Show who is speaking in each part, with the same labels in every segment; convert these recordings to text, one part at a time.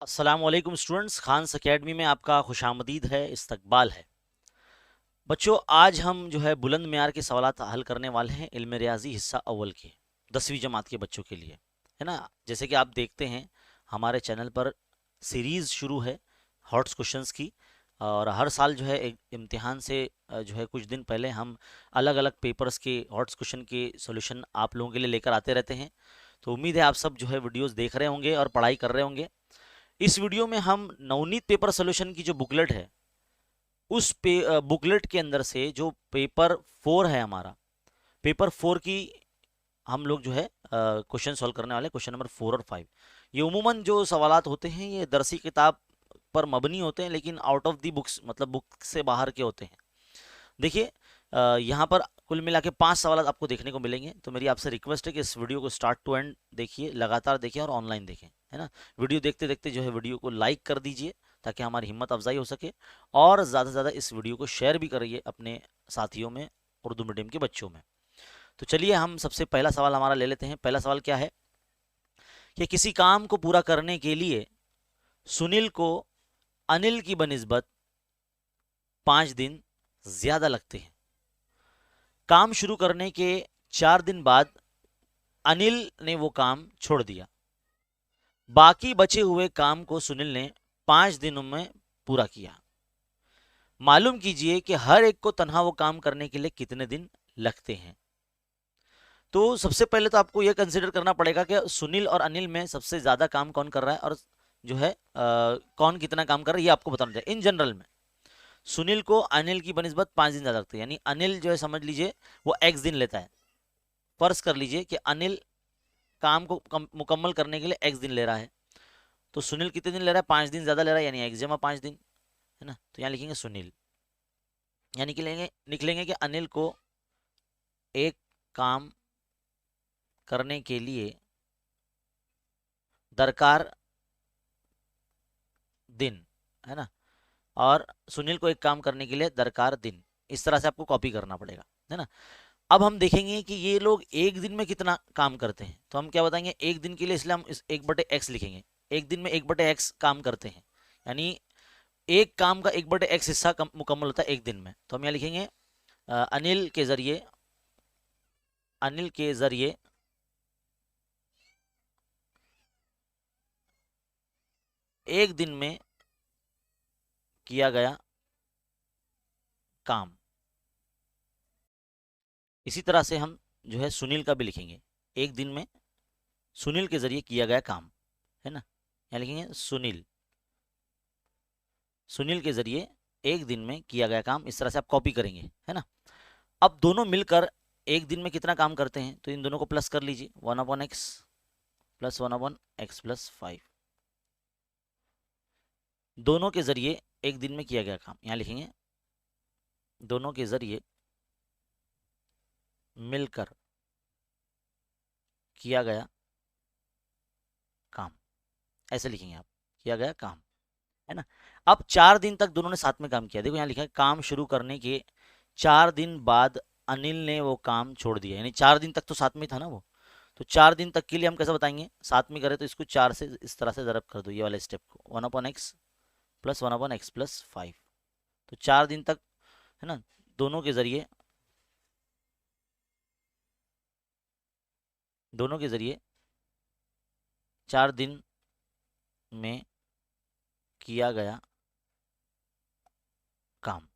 Speaker 1: अस्सलाम वालेकुम students, Khans academy में आपका खुशामदीद है, इस्तकबाल है। बच्चों, आज हम जो है बुलंद मेयार के सवालात हल करने वाले हैं इल्म रियाजी हिस्सा अव्वल के 10वीं जमात के बच्चों के लिए, है ना। जैसे कि आप देखते हैं हमारे चैनल पर सीरीज़ शुरू है हॉट्स क्वेश्चंस की, और हर साल जो है एक इम्तिहान से जो है कुछ दिन पहले हम अलग अलग पेपर्स के हॉट्स क्वेश्चन के सॉल्यूशन आप लोगों के लिए लेकर आते रहते हैं। तो उम्मीद है आप सब जो है वीडियोस देख रहे होंगे और पढ़ाई कर रहे होंगे। इस वीडियो में हम नवनीत पेपर सोल्यूशन की जो बुकलेट है उस बुकलेट के अंदर से जो पेपर 4 है, हमारा पेपर 4 की हम लोग जो है क्वेश्चन सॉल्व करने वाले, क्वेश्चन नंबर 4 और 5। ये उमूमन जो सवालात होते हैं ये दरसी किताब पर मबनी होते हैं, लेकिन आउट ऑफ दी बुक्स मतलब बुक से बाहर के होते हैं। देखिए, यहाँ पर कुल मिला के 5 सवाल आपको देखने को मिलेंगे। तो मेरी आपसे रिक्वेस्ट है कि इस वीडियो को स्टार्ट टू एंड देखिए, लगातार देखिए और ऑनलाइन देखें, है ना। वीडियो देखते देखते जो है वीडियो को लाइक कर दीजिए ताकि हमारी हिम्मत अफजाई हो सके, और ज़्यादा से ज़्यादा इस वीडियो को शेयर भी करिए अपने साथियों में, उर्दू मीडियम के बच्चों में। तो चलिए हम सबसे पहला सवाल हमारा ले लेते हैं। पहला सवाल क्या है कि किसी काम को पूरा करने के लिए सुनील को अनिल की बनिस्बत 5 दिन ज़्यादा लगते हैं। काम शुरू करने के 4 दिन बाद अनिल ने वो काम छोड़ दिया। बाकी बचे हुए काम को सुनील ने 5 दिनों में पूरा किया। मालूम कीजिए कि हर एक को तन्हा वो काम करने के लिए कितने दिन लगते हैं। तो सबसे पहले तो आपको यह कंसिडर करना पड़ेगा कि सुनील और अनिल में सबसे ज्यादा काम कौन कर रहा है, और जो है कौन कितना काम कर रहा है ये आपको बताना चाहिए। इन जनरल में सुनील को अनिल की बनिस्बत 5 दिन ज्यादा लगते हैं, यानी अनिल जो है समझ लीजिए वो एक्स दिन लेता है। फर्ज कर लीजिए कि अनिल काम को मुकम्मल करने के लिए एक्स दिन ले रहा है, तो सुनील कितने दिन ले रहा है? 5 दिन ज्यादा ले रहा है, यानी एक्स जमा 5 दिन, है ना। तो यहाँ लिखेंगे सुनील, यानी कि निकलेंगे कि अनिल को एक काम करने के लिए दरकार दिन, है ना, और सुनील को एक काम करने के लिए दरकार दिन। इस तरह से आपको कॉपी करना पड़ेगा, है ना। अब हम देखेंगे कि ये लोग एक दिन में कितना काम करते हैं, तो हम क्या बताएंगे एक दिन के लिए, इसलिए हम इस 1/x लिखेंगे। एक दिन में 1/x काम करते हैं, यानी एक काम का 1/x हिस्सा मुकम्मल होता है एक दिन में। तो हम यहाँ लिखेंगे अनिल के जरिए एक दिन में किया गया काम। इसी तरह से हम जो है सुनील का भी लिखेंगे, एक दिन में सुनील के जरिए किया गया काम, है ना। यहाँ लिखेंगे सुनील के जरिए एक दिन में किया गया काम। इस तरह से आप कॉपी करेंगे, है ना। अब दोनों मिलकर एक दिन में कितना काम करते हैं, तो इन दोनों को प्लस कर लीजिए, 1/x प्लस 1/x प्लस 5। दोनों के जरिए एक दिन में किया गया काम, यहाँ लिखेंगे दोनों के जरिए मिलकर किया गया काम, ऐसे लिखेंगे आप, किया गया काम, है ना। अब 4 दिन तक दोनों ने साथ में काम किया। देखो यहाँ लिखा है काम शुरू करने के 4 दिन बाद अनिल ने वो काम छोड़ दिया, यानी 4 दिन तक तो साथ में था ना वो। तो 4 दिन तक के लिए हम कैसे बताएंगे, साथ में करें तो इसको 4 से इस तरह से ज़रब कर दो, ये वाले स्टेप को, 1/x प्लस 1/x प्लस 5। तो 4 दिन तक, है ना, दोनों के जरिए 4 दिन में किया गया काम,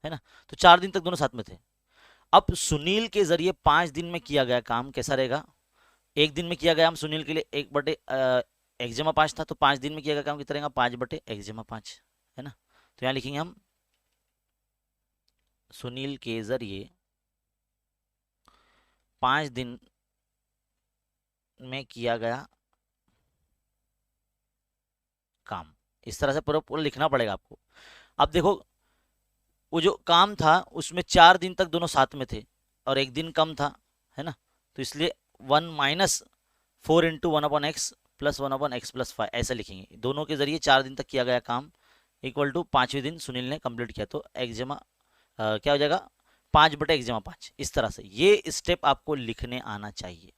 Speaker 1: है ना। तो 4 दिन तक दोनों साथ में थे। अब सुनील के जरिए 5 दिन में किया गया काम कैसा रहेगा, एक दिन में किया गया हम सुनील के लिए 1/x-5 था, तो 5 दिन में किया गया काम कितना रहेगा, 5/x-5, है ना। तो यहाँ लिखेंगे हम सुनील के जरिए 5 दिन में किया गया काम। इस तरह से पूरा पूरा लिखना पड़ेगा आपको। अब देखो वो जो काम था उसमें 4 दिन तक दोनों साथ में थे और एक दिन कम था, है ना। तो इसलिए 1 minus 4 into 1/x plus 1/x plus 5 ऐसा लिखेंगे। दोनों के जरिए 4 दिन तक किया गया काम इक्वल टू 5वें दिन सुनील ने कंप्लीट किया, तो x जमा क्या हो जाएगा, 5/x-5। इस तरह से ये स्टेप आपको लिखने आना चाहिए।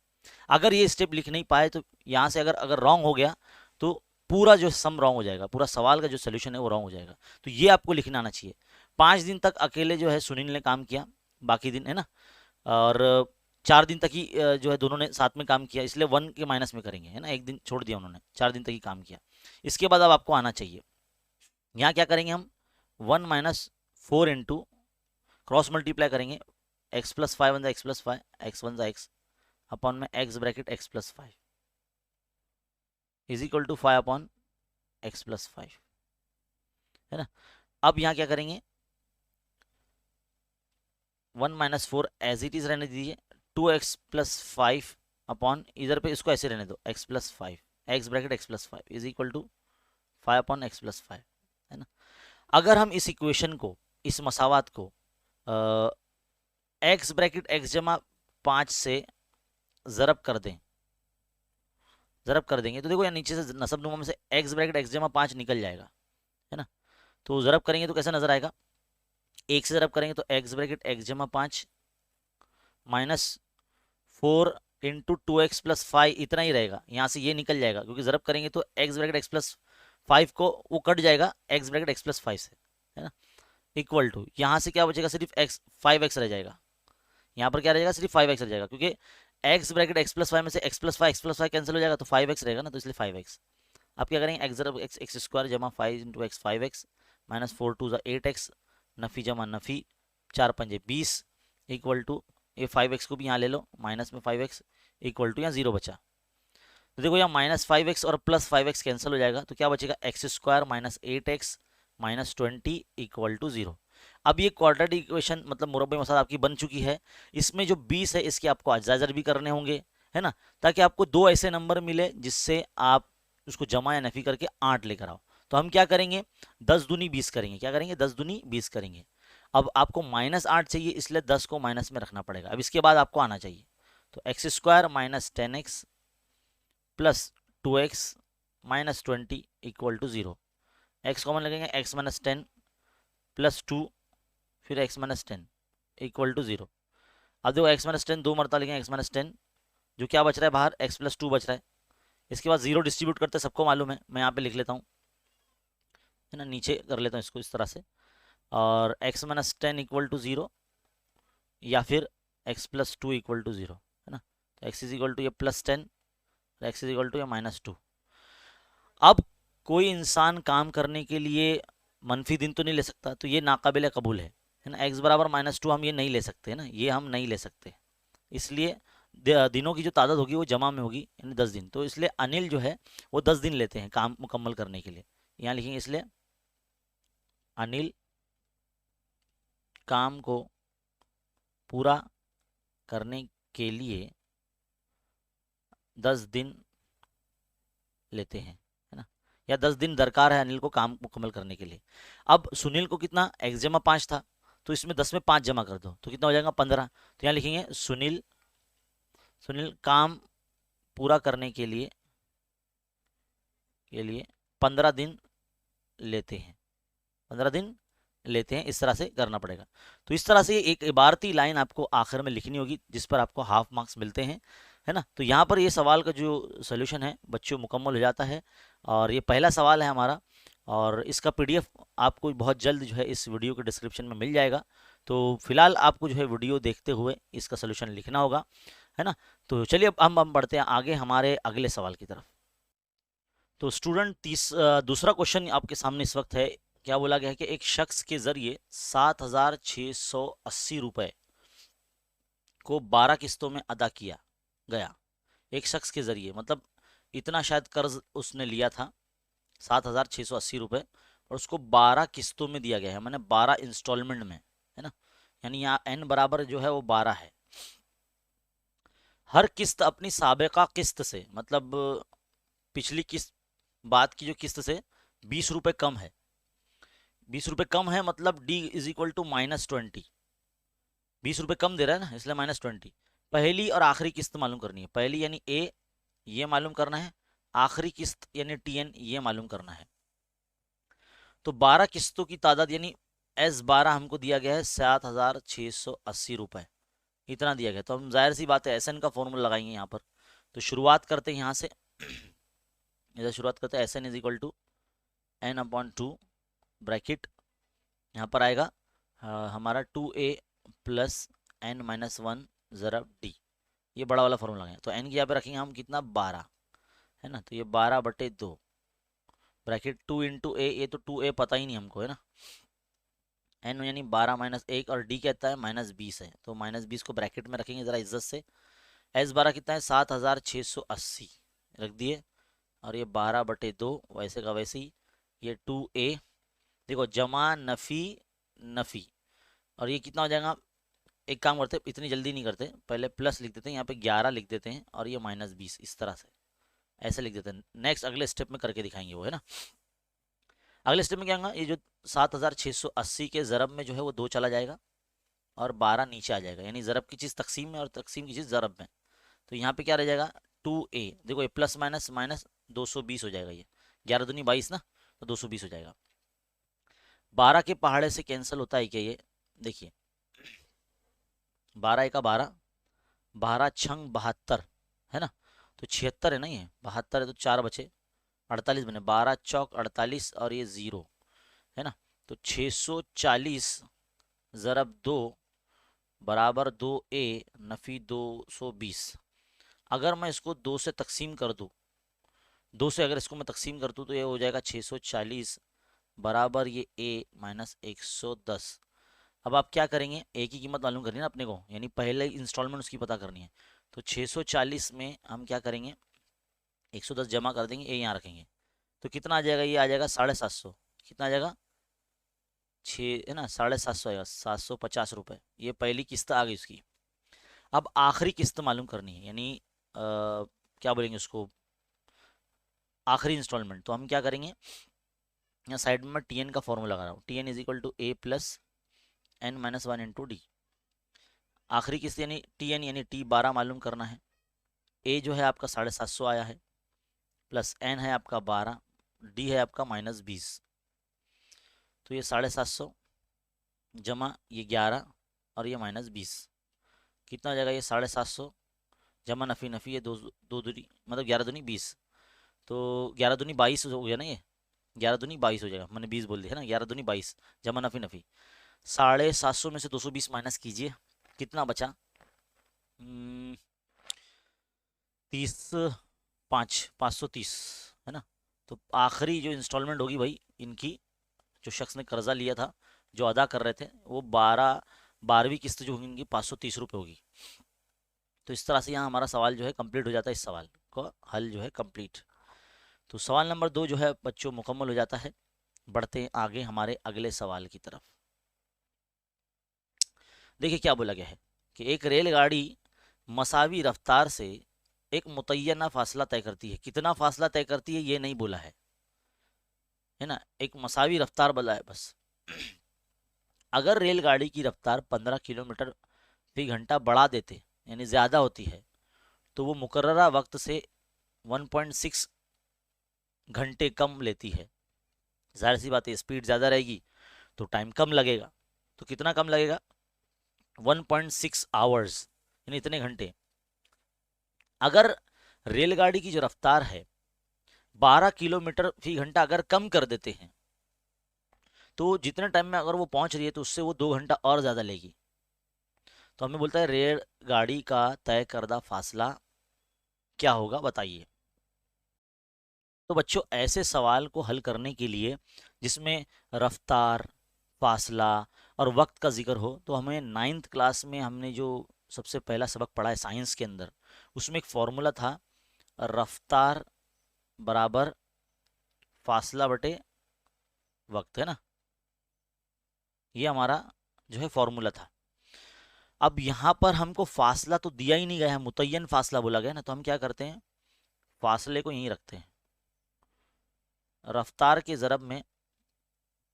Speaker 1: अगर ये स्टेप लिख नहीं पाए तो यहाँ से अगर रॉन्ग हो गया तो पूरा जो सम रॉन्ग हो जाएगा, पूरा सवाल का जो सोल्यूशन है वो रॉन्ग हो जाएगा। तो ये आपको लिखना आना चाहिए। 5 दिन तक अकेले जो है सुनील ने काम किया, बाकी दिन है ना, और 4 दिन तक ही जो है दोनों ने साथ में काम किया, इसलिए 1 के माइनस में करेंगे, है ना, एक दिन छोड़ दिया उन्होंने, 4 दिन तक ही काम किया। इसके बाद अब आपको आना चाहिए, यहाँ क्या करेंगे हम, 1 माइनस 4 इंटू क्रॉस मल्टीप्लाई करेंगे, एक्स प्लस 5 वन जा एक्स प्लस 5, एक्स वन जा एक्स अपॉन में x bracket x plus 5 is equal to 5 upon x plus 5, है ना। अब यहाँ क्या करेंगे, 1 माइनस 4 एज इट इज रहने दीजिए, 2x प्लस 5 अपॉन, इधर पे इसको ऐसे रहने दो, x plus 5, x bracket x plus 5 is equal to 5 upon x plus 5, है ना। अगर हम इस इक्वेशन को, इस मसावात को एक्स ब्रैकेट एक्स जमा 5 से ज़रब कर दें, ज़रब कर देंगे तो देखो यहाँ नीचे से नसब नुमा में से एक्स ब्रैकेट एक्स जमा 5 निकल जाएगा, है ना। तो ज़रब करेंगे तो कैसा नजर आएगा, एक से ज़रब करेंगे तो एक्स ब्रैकेट एक्स जमा 5 माइनस 4 इंटू 2x प्लस 5 इतना ही रहेगा, यहाँ से ये निकल जाएगा क्योंकि ज़रब करेंगे तो एक्स ब्रैकेट एक्स प्लस 5 को वो कट जाएगा एक्स ब्रैकेट एक्स प्लस 5 से, है ना, इक्वल टू यहाँ से क्या बचेगा, सिर्फ एक्स 5x रह जाएगा, यहाँ पर क्या रहेगा, सिर्फ 5x रह जाएगा क्योंकि एक्स ब्रैकेट एक्स प्लस 5 में से एक्स प्लस 5 कैंसिल हो जाएगा तो 5x रहेगा ना, तो इसलिए 5x। अब क्या करेंगे, एक्स जरा एक्स एक्स स्क्वायर जमा 5 into x 5x minus 4 to 8x, नफ़ी जमा नफ़ी 4 पंजे 20 इक्वल टू, ये 5x को भी यहाँ ले लो, माइनस में 5x इक्वल टू यहाँ 0 बचा। तो देखो यहाँ माइनस 5x और प्लस 5x कैंसिल हो जाएगा तो क्या बचेगा, x square minus 8x minus 20 equal to 0। अब ये क्वाड्रेटिक इक्वेशन मतलब मुरब्बे मसाला आपकी बन चुकी है। इसमें जो 20 है इसके आपको अजाजर भी करने होंगे, है ना, ताकि आपको 2 ऐसे नंबर मिले जिससे आप उसको जमा या नफी करके 8 लेकर आओ। तो हम क्या करेंगे, 10 दूनी 20 करेंगे, क्या करेंगे, 10 दूनी 20 करेंगे। अब आपको -8 चाहिए इसलिए 10 को माइनस में रखना पड़ेगा। अब इसके बाद आपको आना चाहिए, तो x square minus 10x plus 2x minus 20 equal to 0। X common लगेंगे, एक्स माइनस 10 प्लस 2 फिर x माइनस 10 इक्वल टू 0। अब देखो x माइनस 10 दो मरता लिखेंगे, x माइनस 10 जो क्या बच रहा है बाहर, x प्लस 2 बच रहा है। इसके बाद 0 डिस्ट्रीब्यूट करते सबको मालूम है, मैं यहाँ पे लिख लेता हूँ, है ना, नीचे कर लेता हूँ इसको इस तरह से, और x माइनस 10 इक्वल टू 0 या फिर x प्लस 2 इक्वल टू 0, है ना। तो x इज इक्वल टू ये plus 10, x is equal to ये माइनस 2। अब कोई इंसान काम करने के लिए मनफी दिन तो नहीं ले सकता, तो ये नाकाबिल कबूल है ना। x बराबर -2 हम ये नहीं ले सकते, है ना, ये हम नहीं ले सकते, इसलिए दिनों की जो तादाद होगी वो जमा में होगी, यानी 10 दिन। तो इसलिए अनिल जो है वो 10 दिन लेते हैं काम मुकम्मल करने के लिए, यहाँ लिखेंगे, इसलिए अनिल काम को पूरा करने के लिए 10 दिन लेते हैं, है ना, या 10 दिन दरकार है अनिल को काम मुकम्मल करने के लिए। अब सुनील को कितना, x जमा 5 था, तो इसमें 10 में 5 जमा कर दो तो कितना हो जाएगा 15। तो यहाँ लिखेंगे सुनील काम पूरा करने के लिए 15 दिन लेते हैं, 15 दिन लेते हैं, इस तरह से करना पड़ेगा। तो इस तरह से एक इबारती लाइन आपको आखिर में लिखनी होगी जिस पर आपको हाफ मार्क्स मिलते हैं, है ना। तो यहाँ पर ये सवाल का जो सोल्यूशन है बच्चों मुकम्मल हो जाता है, और ये पहला सवाल है हमारा, और इसका PDF आपको बहुत जल्द जो है इस वीडियो के डिस्क्रिप्शन में मिल जाएगा। तो फिलहाल आपको जो है वीडियो देखते हुए इसका सोल्यूशन लिखना होगा, है ना। तो चलिए अब हम बढ़ते हैं आगे हमारे अगले सवाल की तरफ। तो स्टूडेंट दूसरा क्वेश्चन आपके सामने इस वक्त है। क्या बोला गया है कि एक शख्स के जरिए 7,680 रुपए को 12 किस्तों में अदा किया गया। एक शख्स के जरिए मतलब इतना शायद कर्ज उसने लिया था 7,680 रुपए, और उसको 12 किस्तों में दिया गया है, मैंने 12 इंस्टॉलमेंट में, है ना, यानी यहाँ n बराबर जो है वो 12 है। हर किस्त अपनी साबिका किस्त से, मतलब पिछली किस्त बाद की जो किस्त से 20 रुपए कम है, 20 रुपए कम है, मतलब d इज इक्वल टू -20, 20 रुपए कम दे रहा है ना, इसलिए -20। पहली और आखिरी किस्त मालूम करनी है, पहली यानी A ये मालूम करना है, आखिरी किस्त यानी TN ये मालूम करना है। तो 12 किस्तों की तादाद यानी S12 हमको दिया गया है 7,680 रुपए, इतना दिया गया। तो हम जाहिर सी बात है SN का फॉर्मूला लगाएंगे यहाँ पर। तो शुरुआत करते हैं यहाँ से, इधर शुरुआत करते हैं, S N is equal to N upon two bracket, यहाँ पर आएगा हमारा 2a plus N minus one ज़रब डी, ये बड़ा वाला फॉर्मूला है। तो एन की यहाँ पे रखेंगे हम कितना, 12 है ना, तो ये 12/2 ब्रैकेट 2 इंटू ए, ये तो 2a पता ही नहीं हमको है ना, एन यानी 12 माइनस 1 और डी कहता है -20 है, तो -20 को ब्रैकेट में रखेंगे ज़रा इज्जत से। S12 कितना है, 7680 रख दिए, और ये 12/2 वैसे का वैसे ही, ये 2a देखो जमा नफ़ी नफ़ी, और ये कितना हो जाएगा, एक काम करते हैं, इतनी जल्दी नहीं करते, पहले प्लस लिख देते हैं, यहाँ पे 11 लिख देते हैं, और ये -20 इस तरह से ऐसे लिख देते हैं। नेक्स्ट अगले स्टेप में करके दिखाएंगे वो है ना। अगले स्टेप में क्या होगा, ये जो 7680 के ज़रब में जो है वो 2 चला जाएगा और 12 नीचे आ जाएगा, यानी ज़रब की चीज़ तकसीम में और तकसीम की चीज़ ज़रब में। तो यहाँ पे क्या रह जाएगा, 2a, देखो ये प्लस माइनस माइनस 220 हो जाएगा, ये 11 दूनी 22 ना, तो 220 हो जाएगा। 12 के पहाड़े से कैंसिल होता है क्या, ये देखिए 12 का 12, 12 छंग 72 है ना, तो 76 है ना, ये 72 है तो 4 बचे 48 बने, 12 चौक 48 और ये 0 है ना, तो 640 ज़रब 2 बराबर 2a नफ़ी 220। अगर मैं इसको 2 से तकसीम कर दूँ, 2 से अगर इसको मैं तकसीम कर दूँ तो ये हो जाएगा 640 बराबर ये a माइनस 110। अब आप क्या करेंगे, ए की कीमत मालूम करनी है ना अपने को, यानी पहले इंस्टॉलमेंट उसकी पता करनी है। तो 640 में हम क्या करेंगे, 110 जमा कर देंगे, ए यहाँ रखेंगे, तो कितना आ जाएगा, ये आ जाएगा 750, कितना आ जाएगा 6 है ना, 750 आएगा, 750 रुपये, ये पहली किस्त आ गई उसकी। अब आखिरी किस्त मालूम करनी है, यानी क्या बोलेंगे उसको, आखिरी इंस्टॉलमेंट। तो हम क्या करेंगे, यहाँ साइड में मैं टी एन का फॉर्मूला लगा रहा हूँ, t n is equal to a plus N minus one into d. आखिरी किस्त यानी टी एन यानी टी 12 मालूम करना है, ए जो है आपका 750 आया है, प्लस एन है आपका 12, डी है आपका -20, तो ये 750 जमा ये 11 और ये -20 कितना हो जाएगा, ये 750 जमा नफ़ी नफ़ी, ये दो दो दूनी मतलब 11 दूनी 20, तो 11 दूनी 22 हो गया ना, ये 11 दूनी 22 हो जाएगा, मैंने 20 बोल दिया है ना, 11 दूनी 22 जमा नफ़ी नफ़ी, 750 में से 220 माइनस कीजिए, कितना बचा, 30 5 530 है ना। तो आखिरी जो इंस्टॉलमेंट होगी भाई इनकी, जो शख्स ने कर्जा लिया था, जो अदा कर रहे थे, वो 12वीं किस्त जो होगी इनकी 530 रुपये होगी। तो इस तरह से यहाँ हमारा सवाल जो है कंप्लीट हो जाता है, इस सवाल का हल जो है कंप्लीट। तो सवाल नंबर 2 जो है बच्चों मुकम्मल हो जाता है। बढ़ते हैं आगे हमारे अगले सवाल की तरफ। देखिए क्या बोला गया है कि एक रेलगाड़ी मसावी रफ्तार से एक मुतय्यना फासला तय करती है, कितना फासला तय करती है ये नहीं बोला है ना, एक मसावी रफ्तार बोला है बस। अगर रेलगाड़ी की रफ्तार 15 किलोमीटर फी घंटा बढ़ा देते यानी ज़्यादा होती है, तो वो मुकर्ररा वक्त से 1.6 घंटे कम लेती है। जाहिर सी बात है, स्पीड ज़्यादा रहेगी तो टाइम कम लगेगा, तो कितना कम लगेगा, 1.6 आवर्स यानी इतने घंटे। अगर रेलगाड़ी की जो रफ्तार है 12 किलोमीटर फी घंटा अगर कम कर देते हैं, तो जितने टाइम में अगर वो पहुंच रही है तो उससे वो 2 घंटा और ज़्यादा लेगी। तो हमें बोलता है रेलगाड़ी का तय करदा फासला क्या होगा बताइए। तो बच्चों ऐसे सवाल को हल करने के लिए जिसमें रफ्तार, फासला और वक्त का जिक्र हो, तो हमें 9th क्लास में हमने जो सबसे पहला सबक पढ़ा है साइंस के अंदर, उसमें एक फॉर्मूला था, रफ्तार बराबर फासला बटे वक्त, है ना, ये हमारा जो है फॉर्मूला था। अब यहाँ पर हमको फासला तो दिया ही नहीं गया है, मुतय्यन फासला बोला गया ना, तो हम क्या करते हैं, फासले को यहीं रखते हैं, रफ्तार के ज़रब में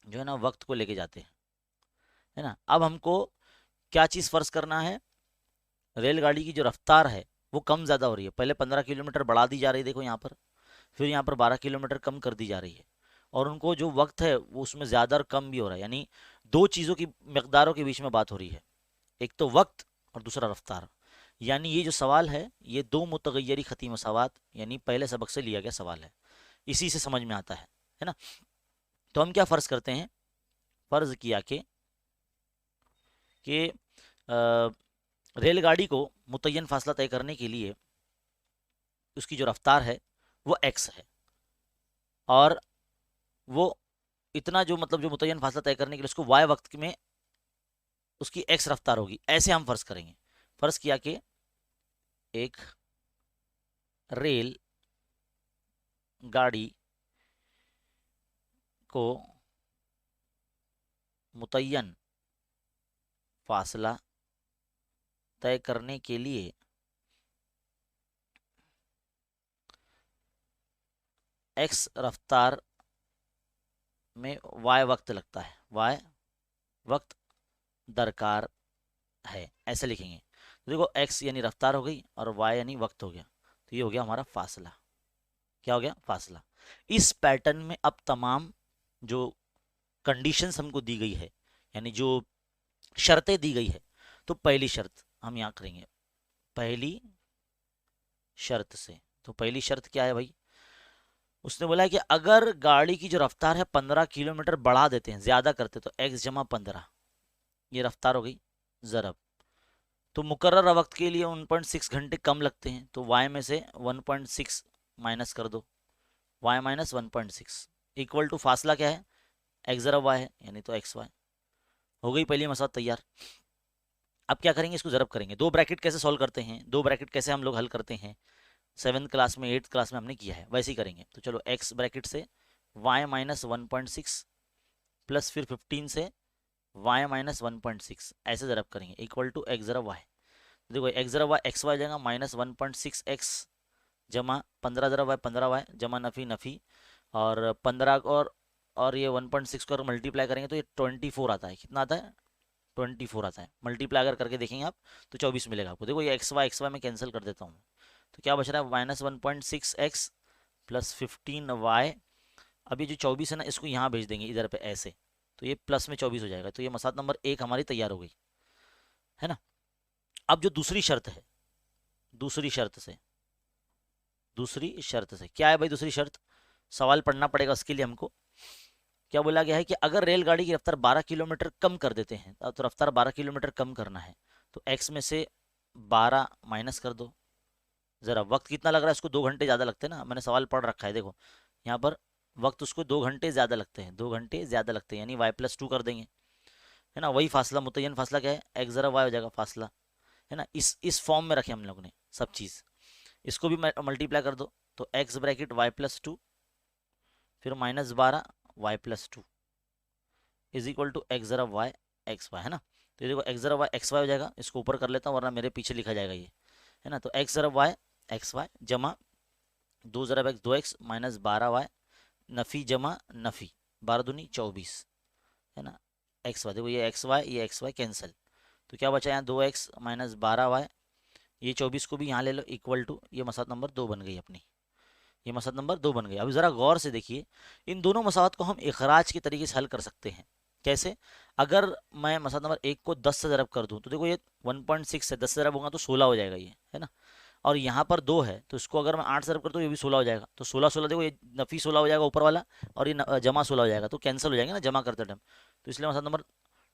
Speaker 1: जो है ना वक्त को लेके जाते हैं, है ना। अब हमको क्या चीज़ फ़र्ज़ करना है, रेलगाड़ी की जो रफ्तार है वो कम ज़्यादा हो रही है, पहले 15 किलोमीटर बढ़ा दी जा रही है देखो यहाँ पर, फिर यहाँ पर 12 किलोमीटर कम कर दी जा रही है, और उनको जो वक्त है वो उसमें ज़्यादा और कम भी हो रहा है, यानी दो चीज़ों की मकदारों के बीच में बात हो रही है, एक तो वक्त और दूसरा रफ्तार। यानी ये जो सवाल है ये दो मुतगय्यरी ख़ती मसावात यानी पहले सबक से लिया गया सवाल है। इसी से समझ में आता है ना। तो हम क्या फ़र्ज़ करते हैं, फ़र्ज़ किया कि रेलगाड़ी को मुतय्यन फासला तय करने के लिए उसकी जो रफ्तार है वो x है, और वो इतना जो मतलब जो मुतय्यन फासला तय करने के लिए उसको y वक्त में उसकी x रफ्तार होगी, ऐसे हम फ़र्ज़ करेंगे। फ़र्ज़ किया कि एक रेल गाड़ी को मुतय्यन फासला तय करने के लिए x रफ्तार में y वक्त लगता है, y वक्त दरकार है, ऐसे लिखेंगे। तो देखो x यानी रफ्तार हो गई और y यानी वक्त हो गया, तो ये हो गया हमारा फासला। क्या हो गया? फासला। इस पैटर्न में अब तमाम जो कंडीशंस हमको दी गई है, यानी जो शर्तें दी गई है, तो पहली शर्त हम यहाँ करेंगे, पहली शर्त से। तो पहली शर्त क्या है भाई? उसने बोला है कि अगर गाड़ी की जो रफ्तार है 15 किलोमीटर बढ़ा देते हैं, ज्यादा करते, तो x जमा 15, ये रफ्तार हो गई ज़रब। तो मुकर्रर वक्त के लिए 1.6 घंटे कम लगते हैं, तो y में से 1.6 माइनस कर दो, y माइनस 1.6 इक्वल टू फासला क्या है? x ज़रब y है, यानी तो xy। हो गई पहली मसला तैयार। अब क्या करेंगे? इसको ज़रब करेंगे। दो ब्रैकेट कैसे सॉल्व करते हैं, दो ब्रैकेट कैसे हम लोग हल करते हैं, 7th क्लास में 8th क्लास में हमने किया है, वैसे ही करेंगे। तो चलो x ब्रैकेट से y माइनस 1.6 प्लस फिर 15 से y माइनस 1.6, ऐसे ज़रब करेंगे, इक्वल टू x ज़रब y। देखो x ज़रब y xy जाएगा, माइनस 1.6x जमा 15 ज़रब y 15y जमा नफ़ी नफ़ी, और 15 और ये 1.6 को अगर मल्टीप्लाई करेंगे तो ये 24 आता है। कितना आता है? 24 आता है। मल्टीप्लाई अगर करके देखेंगे आप तो 24 मिलेगा आपको। देखो ये एक्स वाई मैं कैंसिल कर देता हूँ, तो क्या बच रहा है? Minus 1.6x plus 15y। अब ये जो 24 है ना, इसको यहाँ भेज देंगे इधर पे ऐसे, तो ये प्लस में 24 हो जाएगा। तो ये मसला नंबर 1 हमारी तैयार हो गई, है ना। अब जो दूसरी शर्त है, दूसरी शर्त से क्या है भाई? दूसरी शर्त सवाल पढ़ना पड़ेगा उसके लिए हमको। क्या बोला गया है कि अगर रेलगाड़ी की रफ्तार 12 किलोमीटर कम कर देते हैं, तो रफ्तार 12 किलोमीटर कम करना है, तो x में से 12 माइनस कर दो। ज़रा वक्त कितना लग रहा है? इसको 2 घंटे ज़्यादा लगते हैं ना, मैंने सवाल पढ़ रखा है, देखो यहाँ पर वक्त उसको 2 घंटे ज़्यादा लगते हैं, 2 घंटे ज़्यादा लगते हैं, यानी y+2 कर देंगे, है ना। वही फासला, मुतय्यन फासला क्या है? x ज़रा y हो जाएगा फासला, है ना। इस फॉर्म में रखे हम लोग ने सब चीज़। इसको भी मल्टीप्लाई कर दो, तो x ब्रैकेट y+2 फिर minus 12 y+2 is equal to x ज़रा y xy, है ना। तो ये देखो x ज़रा y xy हो जाएगा, इसको ऊपर कर लेता हूँ वरना मेरे पीछे लिखा जाएगा ये, है ना। तो x ज़रा y xy जमा 2 ज़रा x 2x माइनस 12y नफ़ी जमा नफ़ी 12 दूनी 24, है ना। xy देखो ये xy कैंसिल, तो क्या बचा यहाँ? 2x माइनस 12y, ये 24 को भी यहाँ ले लो, इक्वल टू, ये मसला नंबर 2 बन गई अपनी, ये मसला नंबर 2 बन गई। अभी ज़रा गौर से देखिए, इन दोनों मसावत को हम इखराज के तरीके से हल कर सकते हैं। कैसे? अगर मैं मसला नंबर 1 को 10 से ज़रब कर दूं, तो देखो ये 1.6 है, 10 से ज़रब होगा तो 16 हो जाएगा ये, है ना। और यहाँ पर 2 है, तो इसको अगर मैं 8 से ज़रब कर दूँ, ये भी 16 हो जाएगा। तो 16 16 देखो, ये नफ़ी 16 हो जाएगा ऊपर वाला, और ये जमा 16 हो जाएगा, तो कैंसिल हो जाएंगे ना जमा करते टाइम। तो इसलिए मसला नंबर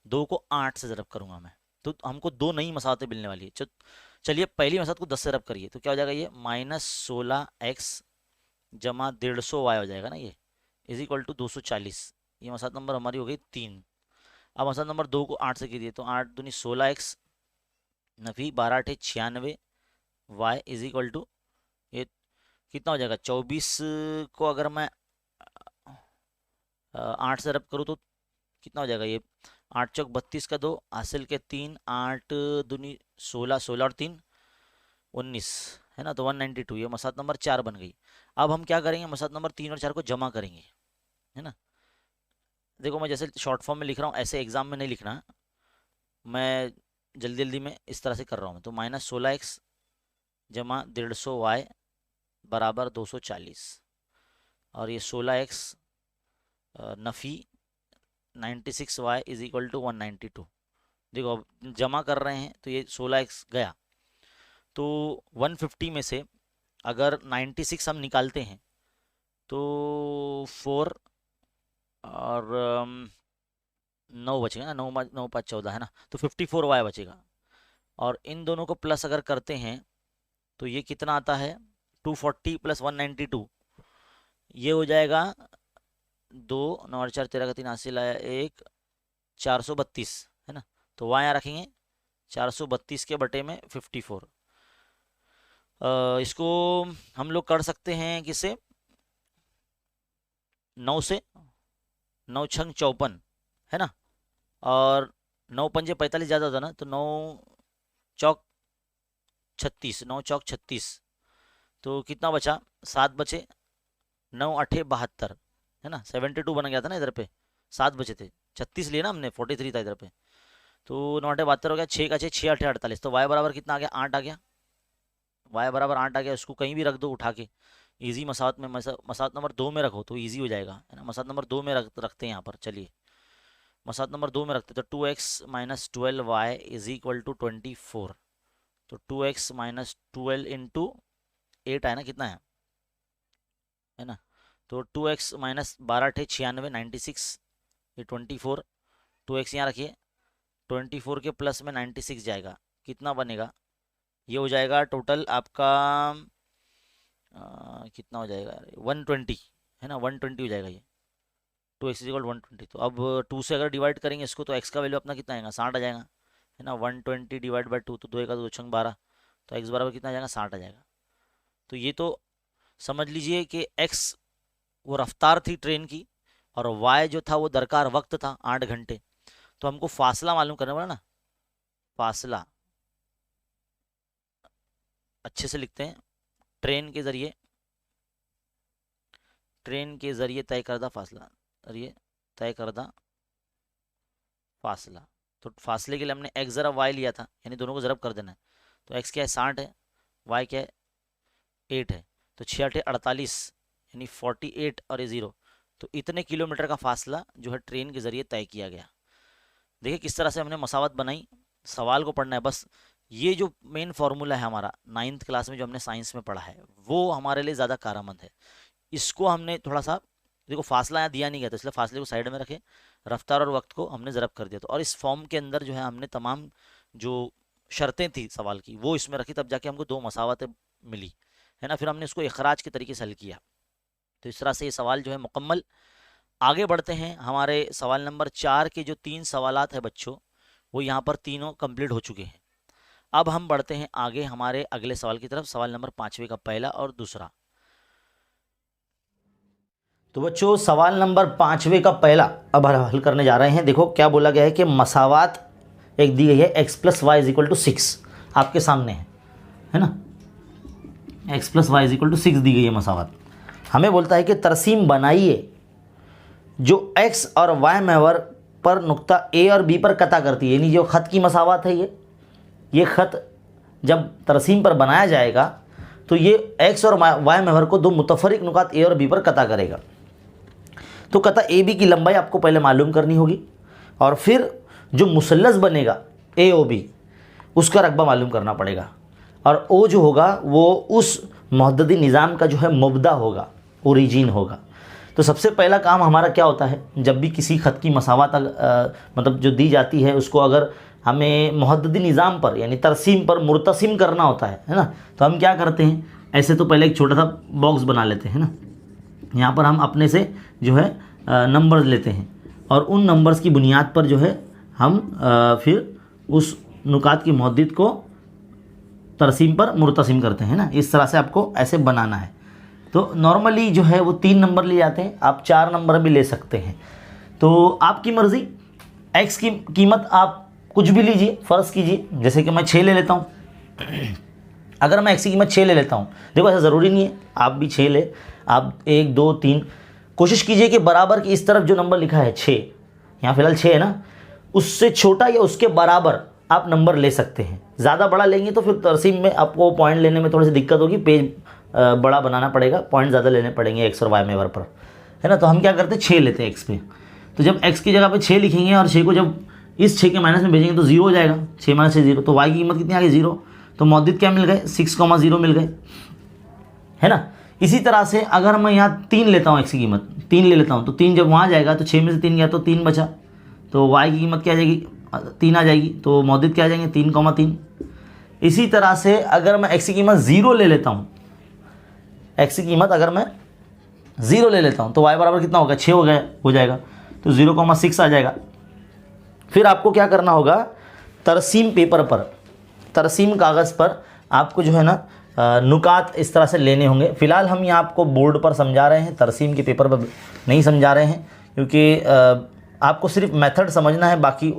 Speaker 1: 2 को 8 से ज़रब करूँगा मैं, तो हमको 2 नई मसावतें मिलने वाली है। चलिए पहली मसावत को 10 से ज़रब करिए, तो क्या हो जाएगा? ये माइनस 16x जमा 150y हो जाएगा ना, ये इज इक्वल टू 240। ये मसला नंबर हमारी हो गई 3। अब मसला नंबर 2 को 8 से कीजिए, तो 8 दूनी 16x नफ़ी 12 अठे 96 y इज इक्वल टू, ये कितना हो जाएगा? 24 को अगर मैं 8 से रब करूँ तो कितना हो जाएगा? ये 8 चौक 32 का 2 हासिल के 3, 8 दूनी 16, 16 और 3 19, है ना। तो 192, ये मसला नंबर 4 बन गई। अब हम क्या करेंगे? मसला नंबर 3 और 4 को जमा करेंगे, है ना। देखो मैं जैसे शॉर्ट फॉर्म में लिख रहा हूँ, ऐसे एग्जाम में नहीं लिखना, मैं जल्दी जल्दी में इस तरह से कर रहा हूँ। तो माइनस 16x जमा 150y बराबर 240, और ये 16x नफ़ी 96y is equal to 192। देखो अब जमा कर रहे हैं, तो ये 16x गया, तो 150 में से अगर 96 हम निकालते हैं, तो 4 और 9 बचेगा ना, 9 9 5 14 है ना, तो 54y बचेगा। और इन दोनों को प्लस अगर करते हैं तो ये कितना आता है, 240 प्लस 192, ये हो जाएगा 2 9 8 4 13 का 3 80 लाया 1 432 है ना। तो वहाँ यहाँ रखेंगे 432 के बटे में 54। इसको हम लोग कर सकते हैं किससे, 9 से, 9 6 54 है ना, और 9 5 45 ज़्यादा होता ना, तो 9 चौक 36, 9 चौक 36, तो कितना बचा, 7 बचे, 9 8 72 है ना, 72 बन गया था ना इधर पे, 7 बचे थे, 36 लिए ना हमने, 43 था इधर पे, तो 9 8 72 हो गया, 6 का 6 6 8 48, तो y बराबर कितना आ गया, 8 आ गया, y बराबर 8 आ गया। इसको कहीं भी रख दो उठा के, इजी मसावत में, मसावत नंबर 2 में रखो तो इजी हो जाएगा है ना, मसावत नंबर 2 में रखते हैं यहाँ पर, चलिए मसावत नंबर 2 में रखते, तो 2x minus 12y is equal to 24, तो 2x माइनस 12 इंटू 8 है ना, कितना है ना, तो 2x माइनस 12 थे 96 96, ये 24, 2x यहाँ रखिए, 24 के प्लस में 96 जाएगा, कितना बनेगा, ये हो जाएगा टोटल आपका कितना हो जाएगा, 120 है ना, 120 हो जाएगा ये, 2x इक्वल 120। तो अब 2 से अगर डिवाइड करेंगे इसको तो x का वैल्यू अपना कितना आएगा, 60 आ जाएगा है ना, 120 डिवाइड बाई 2, तो 2 का 2 छंग 12, तो x बराबर कितना आ जाएगा, 60 आ जाएगा। तो ये तो समझ लीजिए कि x वो रफ्तार थी ट्रेन की, और y जो था वो दरकार वक्त था 8 घंटे। तो हमको फासला मालूम करना पड़ा ना, फासला अच्छे से लिखते हैं, ट्रेन के जरिए तय करदा फासला, जरिए तय करदा फासला। तो फासले के लिए हमने x ज़रा y लिया था, यानी दोनों को ज़रब कर देना है, तो x क्या है 60 है, y क्या है 8 है, तो 6 8 48 यानी 48 और ये 0, तो इतने किलोमीटर का फासला जो है ट्रेन के ज़रिए तय किया गया। देखिए किस तरह से हमने मसावत बनाई, सवाल को पढ़ना है बस। ये जो मेन फार्मूला है हमारा 9th क्लास में जो हमने साइंस में पढ़ा है, वो हमारे लिए ज़्यादा कारआमद है। इसको हमने थोड़ा सा, देखो फासला यहाँ दिया नहीं गया, तो इसलिए फासले को साइड में रखे, रफ्तार और वक्त को हमने ज़रब कर दिया, तो और इस फॉर्म के अंदर जो है हमने तमाम जो शर्तें थी सवाल की वो इसमें रखी, तब जाके हमको 2 मसावतें मिली है ना। फिर हमने इसको इखराज के तरीके से हल किया। तो इस तरह से ये सवाल जो है मुकम्मल। आगे बढ़ते हैं, हमारे सवाल नंबर 4 के जो 3 सवालात है बच्चों, वो यहाँ पर तीनों कंप्लीट हो चुके हैं। अब हम बढ़ते हैं आगे हमारे अगले सवाल की तरफ, सवाल नंबर 5वें का पहला और दूसरा। तो बच्चों सवाल नंबर 5वें का पहला अब हल करने जा रहे हैं। देखो क्या बोला गया है कि मसावात एक दी गई है, x plus y is equal to 6 आपके सामने है ना, x plus y is equal to 6 दी गई है मसावात। हमें बोलता है कि तरसीम बनाइए जो x और y महवर पर नुक्ता a और b पर कता करती है, यानी जो ख़त की मसावात है ये ख़त जब तरसीम पर बनाया जाएगा तो ये x और y महवर को 2 मुतफरिक नुकात a और b पर कता करेगा। तो कता ए बी की लंबाई आपको पहले मालूम करनी होगी, और फिर जो मुसल्लस बनेगा ए ओ बी उसका रकबा मालूम करना पड़ेगा, और ओ जो होगा वो उस मुहद्ददी निज़ाम का जो है मुब्दा होगा, ओरिजिन होगा। तो सबसे पहला काम हमारा क्या होता है, जब भी किसी ख़त की मसावत मतलब जो दी जाती है उसको अगर हमें मुहद्ददी निज़ाम पर यानी तरसीम पर मुर्तसिम करना होता है ना, तो हम क्या करते हैं, ऐसे तो पहले एक छोटा सा बॉक्स बना लेते हैं ना, यहाँ पर हम अपने से जो है नंबर्स लेते हैं, और उन नंबर्स की बुनियाद पर जो है हम फिर उस नुकात की मुहद्दिद को तरसीम पर मुर्तसिम करते हैं ना। इस तरह से आपको ऐसे बनाना है। तो नॉर्मली जो है वो 3 नंबर लिए जाते हैं, आप 4 नंबर भी ले सकते हैं, तो आपकी मर्ज़ी। x की कीमत आप कुछ भी लीजिए, फ़र्ज़ कीजिए जैसे कि मैं 6 ले लेता हूँ। अगर मैं x की कीमत 6 ले लेता हूँ, देखो ऐसा ज़रूरी नहीं है आप भी 6 ले, आप 1 2 3 कोशिश कीजिए कि बराबर की इस तरफ जो नंबर लिखा है 6, यहाँ फ़िलहाल 6 है ना, उससे छोटा या उसके बराबर आप नंबर ले सकते हैं। ज़्यादा बड़ा लेंगे तो फिर तरसीम में आपको पॉइंट लेने में थोड़ी सी दिक्कत होगी, पेज बड़ा बनाना पड़ेगा, पॉइंट ज़्यादा लेने पड़ेंगे x और y मेवर पर, है ना। तो हम क्या करते हैं 6 लेते हैं x पे, तो जब x की जगह पे 6 लिखेंगे और 6 को जब इस 6 के माइनस में भेजेंगे तो 0 हो जाएगा, 6 माइनस 6 0, तो y की कीमत कितनी आ गई 0। तो मौजूद क्या मिल गए 6,0 मिल गए, है ना। इसी तरह से अगर मैं यहाँ 3 लेता हूँ, x की कीमत 3 ले लेता हूँ, तो 3 जब वहाँ जाएगा तो 6 में से 3 गया तो 3 बचा, तो y की कीमत क्या आ जाएगी, 3 आ जाएगी, तो मौजूद क्या आ जाएंगे 3,3। इसी तरह से अगर मैं x की कीमत 0 ले लेता हूँ, x की कीमत अगर मैं 0 ले लेता हूँ तो y बराबर कितना होगा, 6 हो जाएगा, तो 0,6 आ जाएगा। फिर आपको क्या करना होगा, तरसीम पेपर पर, तरसीम कागज़ पर आपको जो है ना नुकात इस तरह से लेने होंगे। फ़िलहाल हम यहाँ आपको बोर्ड पर समझा रहे हैं, तरसीम के पेपर पर नहीं समझा रहे हैं, क्योंकि आपको सिर्फ मेथड समझना है। बाकी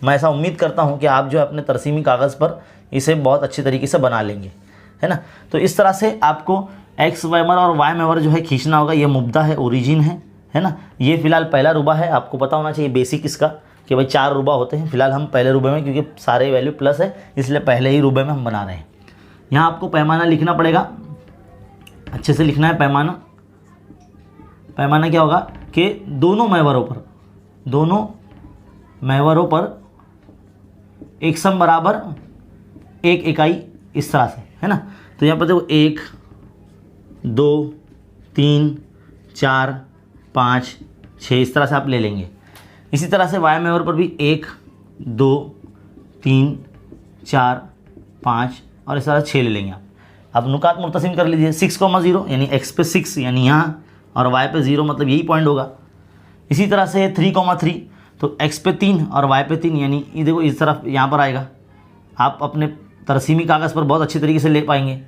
Speaker 1: मैं ऐसा उम्मीद करता हूँ कि आप जो है अपने तरसीमी कागज़ पर इसे बहुत अच्छी तरीके से बना लेंगे, है ना। तो इस तरह से आपको एक्स मेवर और वाई मेवर जो है खींचना होगा। ये मुब्दा है, ओरिजिन है ना। ये फ़िलहाल पहला रुबा है, आपको पता होना चाहिए बेसिक इसका कि भाई 4 रुबा होते हैं। फ़िलहाल हम पहले रुबे में, क्योंकि सारे वैल्यू प्लस है इसलिए पहले ही रुबे में हम बना रहे हैं। यहाँ आपको पैमाना लिखना पड़ेगा, अच्छे से लिखना है पैमाना। पैमाना क्या होगा कि दोनों महवरों पर एक सम बराबर 1 इकाई, इस तरह से, है ना। तो यहाँ पर देखो 1 2 3 4 5 6 इस तरह से आप ले लेंगे। इसी तरह से वाई महवर पर भी 1 2 3 4 5 और इस तरह 6 ले लेंगे आप। अब नुकात मुर्तसिम कर लीजिए, 6,0 यानी x पे 6 यानी यहाँ, और y पे 0 मतलब यही पॉइंट होगा। इसी तरह से 3,3 तो x पे 3 और y पे 3 यानी ये देखो इस तरफ यहाँ पर आएगा। आप अपने तरसीमी कागज़ पर बहुत अच्छी तरीके से ले पाएंगे।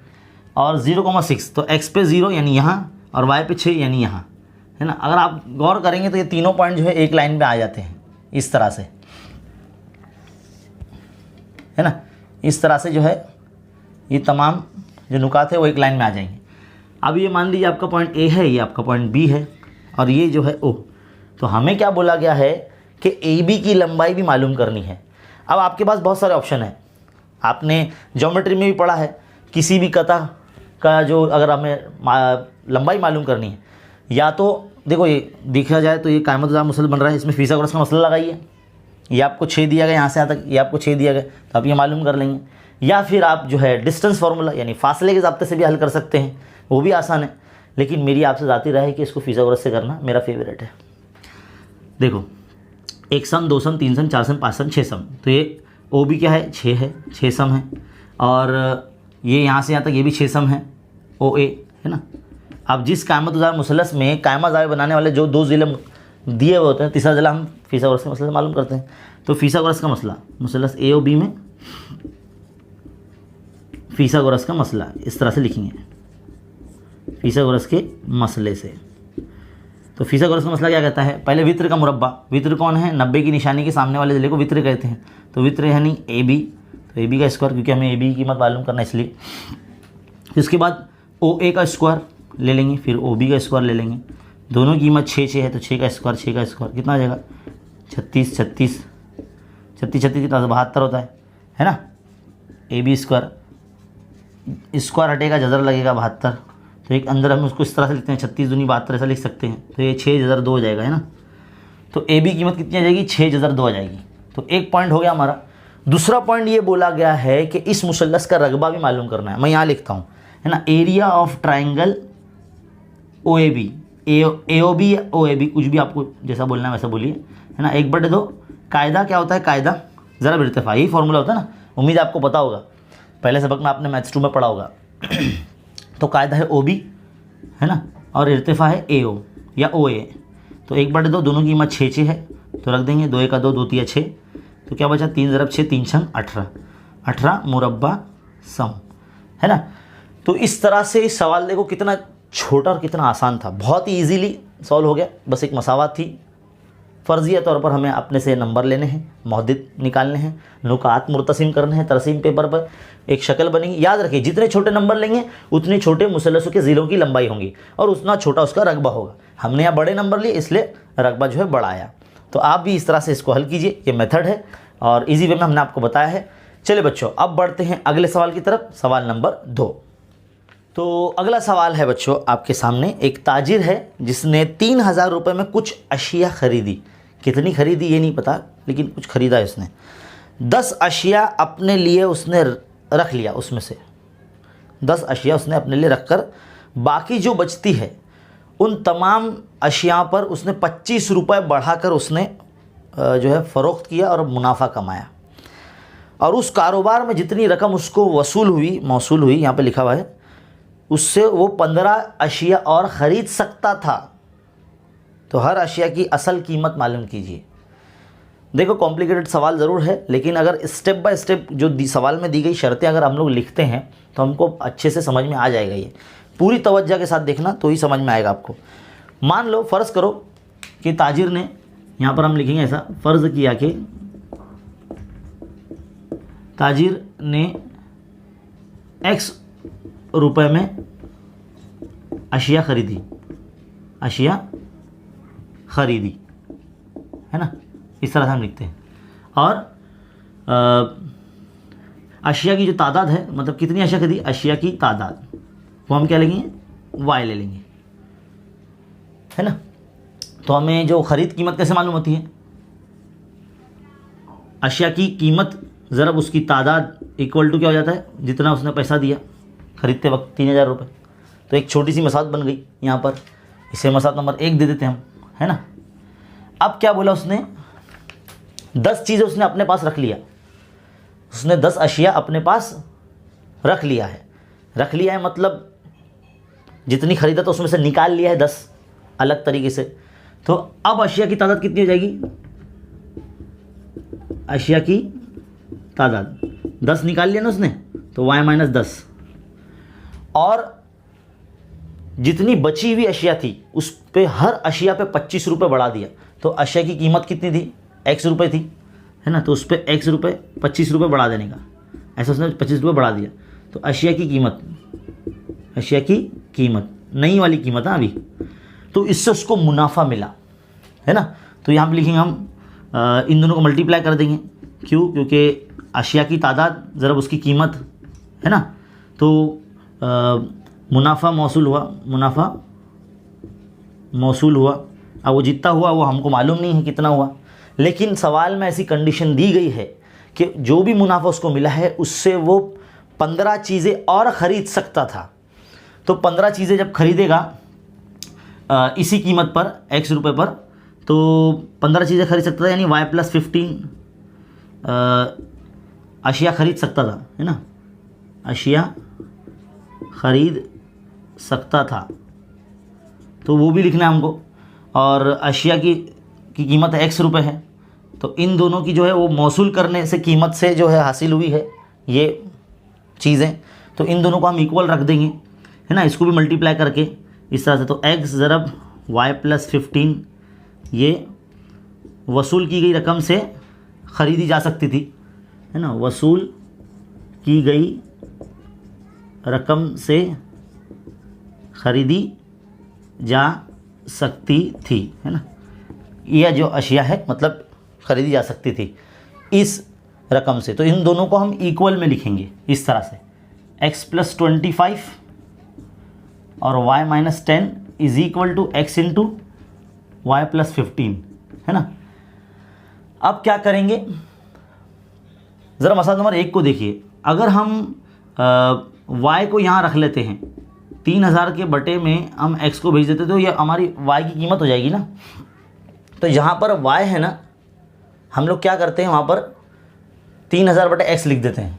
Speaker 1: और 0,6 तो x पे 0 यानी यहाँ और y पे 6 यानी यहाँ, है ना। अगर आप गौर करेंगे तो ये तीनों पॉइंट जो है एक लाइन पे आ जाते हैं, इस तरह से, है ना। इस तरह से जो है ये तमाम जो नुकात है वो एक लाइन में आ जाएंगे। अब ये मान लीजिए आपका पॉइंट ए है, ये आपका पॉइंट बी है और ये जो है ओ। तो हमें क्या बोला गया है कि ए बी की लंबाई भी मालूम करनी है। अब आपके पास बहुत सारे ऑप्शन हैं, आपने ज्योमेट्री में भी पढ़ा है, किसी भी कता का जो अगर हमें लंबाई मालूम करनी है, या तो देखो ये देखा जाए तो ये कायमतुज़्ज़ार मुसल बन रहा है, इसमें फिसागोरस का मसला लगाइए। ये आपको 6 दिया गया, यहाँ से यहाँ तक ये आपको 6 दिया गया, तो आप ये मालूम कर लेंगे। या फिर आप जो है डिस्टेंस फार्मूला यानी फासले के ज़ाब्ते से भी हल कर सकते हैं, वो भी आसान है। लेकिन मेरी आपसे ज़ाती राय है कि इसको फिसागोरस से करना मेरा फेवरेट है। देखो 1 सम 2 सम 3 सम 4 सम 5 सम 6 सम, तो ये ओ भी क्या है 6 है, 6 सम है। और ये यहाँ से यहाँ तक ये भी 6 सम है, ओ ए, है ना। अब जिस कायमतुज़्ज़ार मुसलस में कायमा ज़ावे बनाने वाले जो 2 ज़िले दिए हुए होते हैं, तीसरा ज़िला हम फिसागोरस के मसले से मालूम करते हैं। तो फिसागोरस का मसला, मुसलस ए और बी में फिसागोरस का मसला इस तरह से लिखेंगे, फिसागोरस के मसले से। तो फिसागोरस का मसला क्या कहता है, पहले वित्र का मुरब्बा, वित्र कौन है, 90 की निशानी के सामने वाले ज़िले को वित्र कहते हैं। तो वित्र यानी ए बी, तो ए बी का स्क्वायर, क्योंकि हमें ए बी की कीमत मालूम करना है इसलिए। इसके बाद ओ ए का स्क्वायर ले लेंगे, फिर ओ बी का स्क्वायर ले लेंगे। दोनों की कीमत 6 है, तो 6 का स्क्वायर कितना आ जाएगा 36 36 कितना 72 होता है ना। ए बी स्क्वायर हटेगा, जज़र लगेगा 72, तो एक अंदर हम उसको इस तरह से लिखते हैं 36 दूनी 72 ऐसा लिख सकते हैं। तो ये 6 जज़र 2 हो जाएगा, है ना। तो ए बी कीमत कितनी आ जाएगी 6 जज़र 2 आ जाएगी। तो एक पॉइंट हो गया हमारा। दूसरा पॉइंट ये बोला गया है कि इस मुसल्लस का रकबा भी मालूम करना है। मैं यहाँ लिखता हूँ, है ना, area of triangle O A B, A O B या ओ ए बी, कुछ भी आपको जैसा बोलना है वैसा बोलिए, है ना। 1/2 कायदा क्या होता है, कायदा ज़रा इर्तिफा, यही फॉर्मूला होता है ना, उम्मीद आपको पता होगा, पहले सबक में आपने मैथ्स 2 में पढ़ा होगा। तो कायदा है ओ बी, है ना, और इर्तिफा है ए ओ या ओ ए। तो 1/2 दोनों की कीमत 6 है, तो रख देंगे 2 1 2 2 3 6, तो क्या बचा 3 ज़रब 6 3 6 18 मुरब्बा सम, है ना। तो इस तरह से इस सवाल देखो कितना छोटा और कितना आसान था, बहुत ही ईजीली सॉल्व हो गया। बस एक मसावत थी, फ़र्ज़िया तौर पर हमें अपने से नंबर लेने हैं, मौदिद निकालने हैं, नुकात मुर्तसिम करने हैं, तरसीम पेपर पर एक शक्ल बनेगी। याद रखिए जितने छोटे नंबर लेंगे उतने छोटे मुसल्लसों के ज़िलों की लंबाई होंगी और उतना छोटा उसका रकबा होगा। हमने यहाँ बड़े नंबर लिए इसलिए रकबा जो है बड़ा आया। तो आप भी इस तरह से इसको हल कीजिए, ये मेथड है और ईजी वे में हमने आपको बताया है। चलिए बच्चों, अब बढ़ते हैं अगले सवाल की तरफ, सवाल नंबर 2। तो अगला सवाल है बच्चों आपके सामने, एक ताजिर है जिसने 3000 रुपये में कुछ अशिया ख़रीदी। कितनी ख़रीदी ये नहीं पता, लेकिन कुछ ख़रीदा है उसने। 10 अशिया अपने लिए उसने रख लिया, उसमें से 10 अशिया उसने अपने लिए रख कर
Speaker 2: बाकी जो बचती है उन तमाम अशिया पर उसने 25 रुपये बढ़ाकर उसने जो है फ़रोख्त किया और मुनाफा कमाया। और उस कारोबार में जितनी रकम उसको मौसूल हुई यहाँ पे लिखा हुआ है, उससे वो 15 अशिया और ख़रीद सकता था। तो हर अशिया की असल कीमत मालूम कीजिए। देखो कॉम्प्लिकेटेड सवाल ज़रूर है, लेकिन अगर स्टेप बाय स्टेप जो सवाल में दी गई शर्तें अगर हम लोग लिखते हैं तो हमको अच्छे से समझ में आ जाएगा। ये पूरी तवज्जो के साथ देखना तो ही समझ में आएगा आपको। मान लो फ़र्ज़ करो कि ताजिर ने, यहाँ पर हम लिखेंगे ऐसा, फ़र्ज़ किया कि ताजिर ने X रुपए में अशिया ख़रीदी, है ना, इस तरह से हम लिखते हैं। और अशिया की जो तादाद है, मतलब कितनी अशिया खरीदी, अशिया की तादाद, वो हम क्या लेंगे, Y ले लेंगे, है ना। तो हमें जो ख़रीद कीमत कैसे मालूम होती है, अशिया की कीमत ज़रब उसकी तादाद इक्वल टू क्या हो जाता है, जितना उसने पैसा दिया ख़रीदते वक्त 3000 रुपये। तो एक छोटी सी मसात बन गई यहाँ पर, इसे मसात नंबर 1 दे देते हैं हम, है ना। अब क्या बोला उसने, 10 चीज़ें उसने अपने पास रख लिया, उसने 10 अशिया अपने पास रख लिया है मतलब जितनी ख़रीदा तो उसमें से निकाल लिया है 10 अलग तरीके से। तो अब अशिया की तादाद कितनी हो जाएगी, अशिया की तादाद 10 निकाल लिया ना उसने, तो y माइनस 10, और जितनी बची हुई अशिया थी उस पे हर अशिया पे 25 रुपये बढ़ा दिया। तो अशिया की कीमत कितनी थी, X रुपये थी, है ना, तो उस पर X रुपये 25 रुपये बढ़ा देने का, ऐसा उसने 25 रुपये बढ़ा दिया। तो अशिया की कीमत नई वाली कीमत है अभी, तो इससे उसको मुनाफा मिला, है ना। तो यहाँ पर लिखेंगे हम इन दोनों को मल्टीप्लाई कर देंगे, क्यों, क्योंकि अशिया की तादाद ज़रा उसकी कीमत, है ना। तो मुनाफा मौसूल हुआ। अब वो जितना हुआ वो हमको मालूम नहीं है कितना हुआ, लेकिन सवाल में ऐसी कंडीशन दी गई है कि जो भी मुनाफा उसको मिला है उससे वो 15 चीज़ें और ख़रीद सकता था। तो 15 चीज़ें जब खरीदेगा इसी कीमत पर, X रुपये पर, तो 15 चीज़ें खरीद सकता था, यानी Y+15 अशिया ख़रीद सकता था, है ना, अशिया ख़रीद सकता था। तो वो भी लिखना है हमको। और अशिया की कीमत X रुपये है, तो इन दोनों की जो है वो मौसूल करने से कीमत से जो है हासिल हुई है ये चीज़ें, तो इन दोनों को हम इक्वल रख देंगे, है ना, इसको भी मल्टीप्लाई करके इस तरह से। तो X ज़रब Y+15 ये वसूल की गई रकम से ख़रीदी जा सकती थी, है ना, वसूल की गई रकम से ख़रीदी जा सकती थी, है ना। यह जो अशिया है मतलब ख़रीदी जा सकती थी इस रकम से। तो इन दोनों को हम इक्वल में लिखेंगे इस तरह से, X+25 और Y-10 is equal to X into Y+15, है ना। अब क्या करेंगे, ज़रा मसला नंबर 1 को देखिए। अगर हम Y को यहाँ रख लेते हैं, 3000 के बटे में हम X को भेज देते तो ये हमारी Y की कीमत हो जाएगी ना। तो यहाँ पर Y है ना, हम लोग क्या करते हैं वहाँ पर 3000 बटे X लिख देते हैं।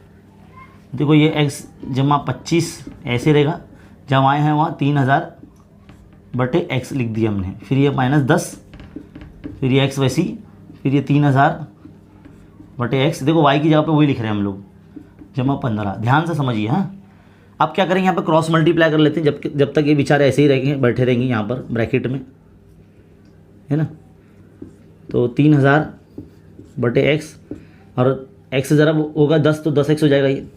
Speaker 2: देखो ये X जमा 25 ऐसे रहेगा, जहाँ Y है वहाँ 3000 बटे X लिख दिया हमने, फिर ये -10, फिर ये X वैसी, फिर ये 3000 बटे X। देखो Y की जगह पे वही लिख रहे हैं हम लोग, जमा 15। ध्यान से समझिए। हाँ, अब क्या करेंगे, यहाँ पे क्रॉस मल्टीप्लाई कर लेते हैं जब तक ये बेचारे ऐसे ही रहेंगे, बैठे रहेंगे यहाँ पर ब्रैकेट में, है ना। तो 3000 बटे X, और X ज़रा होगा 10, तो 10X हो जाएगा ये,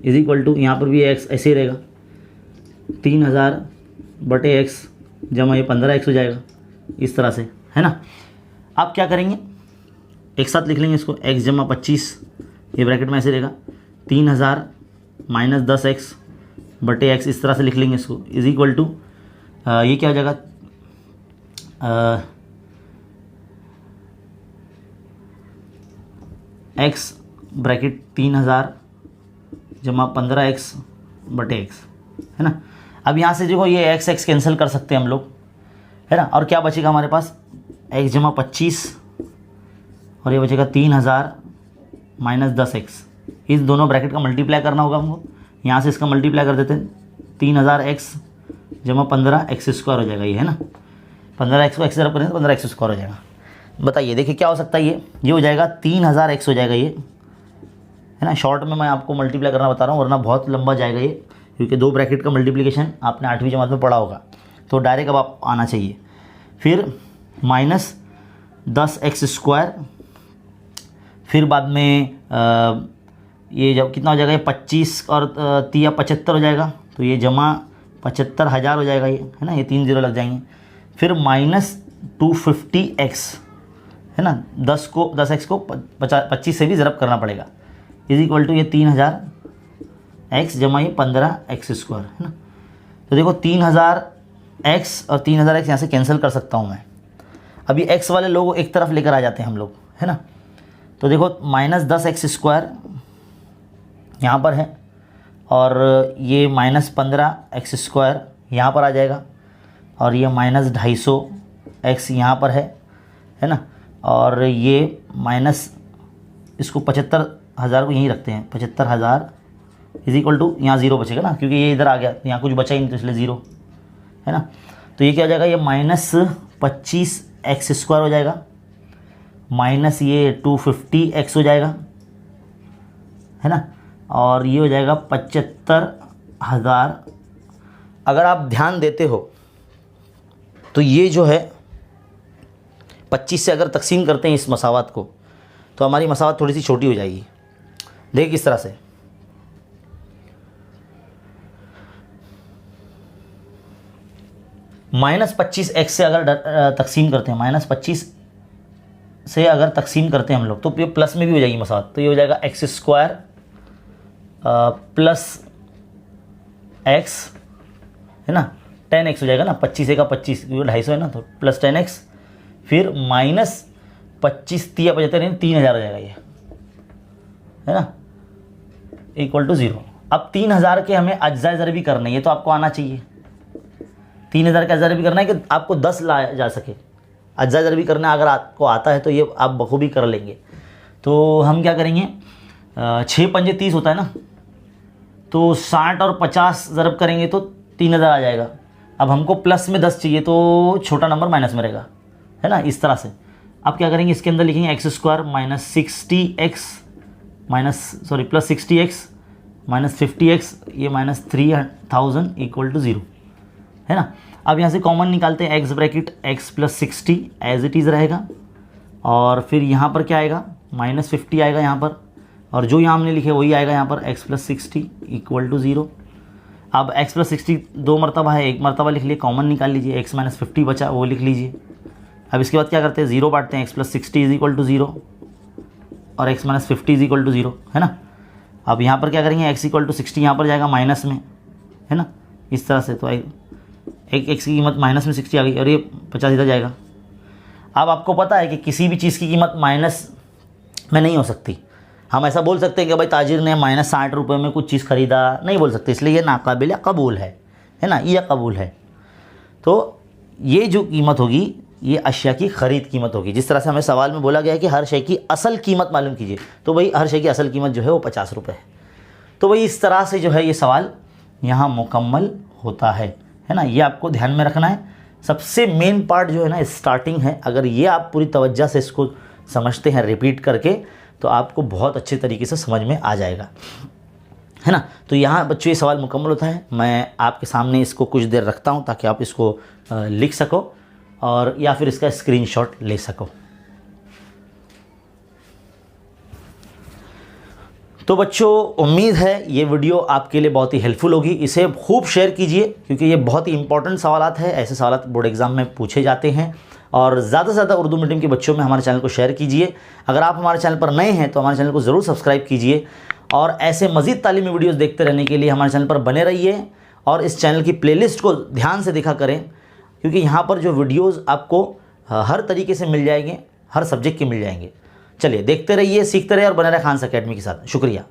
Speaker 2: इज इक्वल टू, यहाँ पर भी X ऐसे ही रहेगा, 3000 बटे X जमा ये 15X हो जाएगा, इस तरह से, है ना। अब क्या करेंगे, एक साथ लिख लेंगे इसको, X जमा 25, ये ब्रैकेट में ऐसे रहेगा, 3000 माइनस 10X बटे X, इस तरह से लिख लेंगे इसको, इज इक्वल टू ये क्या हो जाएगा, X ब्रैकेट 3000 जमा 15X बटे X, है ना। अब यहाँ से देखो ये एक्स एक्स कैंसिल कर सकते हैं हम लोग, है ना, और क्या बचेगा हमारे पास, एक्स जमा 25 और ये बचेगा 3000 माइनस 10x। इस दोनों ब्रैकेट का मल्टीप्लाई करना होगा हमको, यहाँ से इसका मल्टीप्लाई कर देते हैं, 3000x जमा 15x² हो जाएगा ये, है ना, 15x को x से रब करेंगे तो 15x² हो जाएगा। बताइए देखिए क्या हो सकता है, ये हो जाएगा 3000x हो जाएगा ये, है ना। शॉर्ट में मैं आपको मल्टीप्लाई करना बता रहा हूँ, वरना बहुत लंबा जाएगा ये, क्योंकि दो ब्रैकेट का मल्टीप्लिकेशन आपने 8वीं जमात में पढ़ा होगा, तो डायरेक्ट अब आप आना चाहिए। फिर माइनस 10x², फिर बाद में ये जब कितना हो जाएगा, ये 25 और 3 75 हो जाएगा, तो ये जमा 75,000 हो जाएगा ये, है ना, ये 3 0 लग जाएंगे। फिर माइनस 250x, है ना, 10x को 25 से भी ज़रब करना पड़ेगा, इज इक्वल टू ये 3000x जमा ये 15x², है ना। तो देखो 3000x और 3000x यहाँ से कैंसिल कर सकता हूँ मैं। अभी x वाले लोग एक तरफ लेकर आ जाते हैं हम लोग, है ना। तो देखो माइनस 10x² यहाँ पर है, और ये माइनस 15x² यहाँ पर आ जाएगा, और ये माइनस 250x यहाँ पर है ना, और ये माइनस इसको 75,000 को यहीं रखते हैं, 75,000 इज इक्वल टू यहाँ 0 बचेगा ना, क्योंकि ये इधर आ गया, यहाँ कुछ बचा ही नहीं तो इसलिए 0, है ना। तो ये क्या हो जाएगा, ये माइनस 25x² हो जाएगा, माइनस ये 250x हो जाएगा, है ना, और ये हो जाएगा 75,000। अगर आप ध्यान देते हो तो ये जो है 25 से अगर तकसीम करते हैं इस मसावत को, तो हमारी मसावत थोड़ी सी छोटी हो जाएगी। देखिए किस तरह से, माइनस 25x से अगर तकसीम करते हैं, माइनस 25 से अगर तकसीम करते हैं हम लोग, तो ये प्लस में भी हो जाएगी मसावत, तो ये हो जाएगा x² प्लस x, है ना, 10x हो जाएगा ना, 25 का 25 250 है ना, तो प्लस 10x, फिर माइनस 25 3 75 3000 हो जाएगा ये, है ना, इक्वल टू 0। अब 3000 के हमें अज्जा ज़रबी करना है, ये तो आपको आना चाहिए, 3000 का अज्जा ज़रबी करना है कि आपको 10 लाया जा सके। अज्जा ज़रबी करना अगर आपको आता है तो ये आप बखूबी कर लेंगे। तो हम क्या करेंगे, 6 पंजे 30 होता है ना, तो 60 और 50 ज़रब करेंगे तो 3000 आ जाएगा। अब हमको प्लस में 10 चाहिए तो छोटा नंबर माइनस में रहेगा, है ना, इस तरह से। अब क्या करेंगे, इसके अंदर लिखेंगे x² minus 60x plus 60x minus 50x, ये माइनस 3000 इक्वल टू 0, है ना। अब यहाँ से कॉमन निकालते हैं, x bracket x plus 60 as it is रहेगा, और फिर यहाँ पर क्या आएगा, माइनस 50 आएगा यहाँ पर, और जो यहाँ हमने लिखे वही आएगा यहाँ पर, x प्लस 60 इक्वल टू 0। अब x प्लस 60 2 मरतबा है, एक मरतबा लिख लिए, कॉमन निकाल लीजिए, x माइनस 50 बचा वो लिख लीजिए। अब इसके बाद क्या करते हैं, 0 बांटते हैं, x plus 60 is equal to 0 और x minus 50 is equal to 0, है ना। अब यहाँ पर क्या करेंगे, x इक्वल टू 60 यहाँ पर जाएगा माइनस में, है ना, इस तरह से। तो एक x की कीमत माइनस में 60 आ गई और ये 50 इधर जाएगा। अब आपको पता है कि किसी भी चीज़ की कीमत माइनस में नहीं हो सकती। हम ऐसा बोल सकते हैं कि भाई ताजिर ने माइनस 60 रुपये में कुछ चीज़ ख़रीदा, नहीं बोल सकते, इसलिए ये नाकाबिल कबूल है ना, ये कबूल है। तो ये जो कीमत होगी ये अशिया की ख़रीद कीमत होगी। जिस तरह से हमें सवाल में बोला गया है कि हर शय की असल कीमत मालूम कीजिए, तो भाई हर शय की असल कीमत जो है वो 50 रुपये है। तो भाई इस तरह से जो है ये सवाल यहाँ मुकम्मल होता है ना। ये आपको ध्यान में रखना है। सबसे मेन पार्ट जो है ना स्टार्टिंग है, अगर ये आप पूरी तवज्जो से इसको समझते हैं रिपीट करके, तो आपको बहुत अच्छे तरीके से समझ में आ जाएगा, है ना। तो यहाँ बच्चों ये सवाल मुकम्मल होता है। मैं आपके सामने इसको कुछ देर रखता हूँ ताकि आप इसको लिख सको और या फिर इसका स्क्रीनशॉट ले सको। तो बच्चों उम्मीद है ये वीडियो आपके लिए बहुत ही हेल्पफुल होगी। इसे खूब शेयर कीजिए क्योंकि ये बहुत ही इंपॉर्टेंट सवालात है। ऐसे सवालात बोर्ड एग्ज़ाम में पूछे जाते हैं और ज़्यादा से ज़्यादा उर्दू मीडियम के बच्चों में हमारे चैनल को शेयर कीजिए। अगर आप हमारे चैनल पर नए हैं तो हमारे चैनल को ज़रूर सब्सक्राइब कीजिए और ऐसे मज़ीद तालीमी वीडियोज़ देखते रहने के लिए हमारे चैनल पर बने रहिए और इस चैनल की प्लेलिस्ट को ध्यान से देखा करें क्योंकि यहाँ पर जो वीडियोज़ आपको हर तरीके से मिल जाएंगे, हर सब्जेक्ट के मिल जाएंगे। चलिए देखते रहिए, सीखते रहिए और बने रहे खान अकेडमी के साथ। शुक्रिया।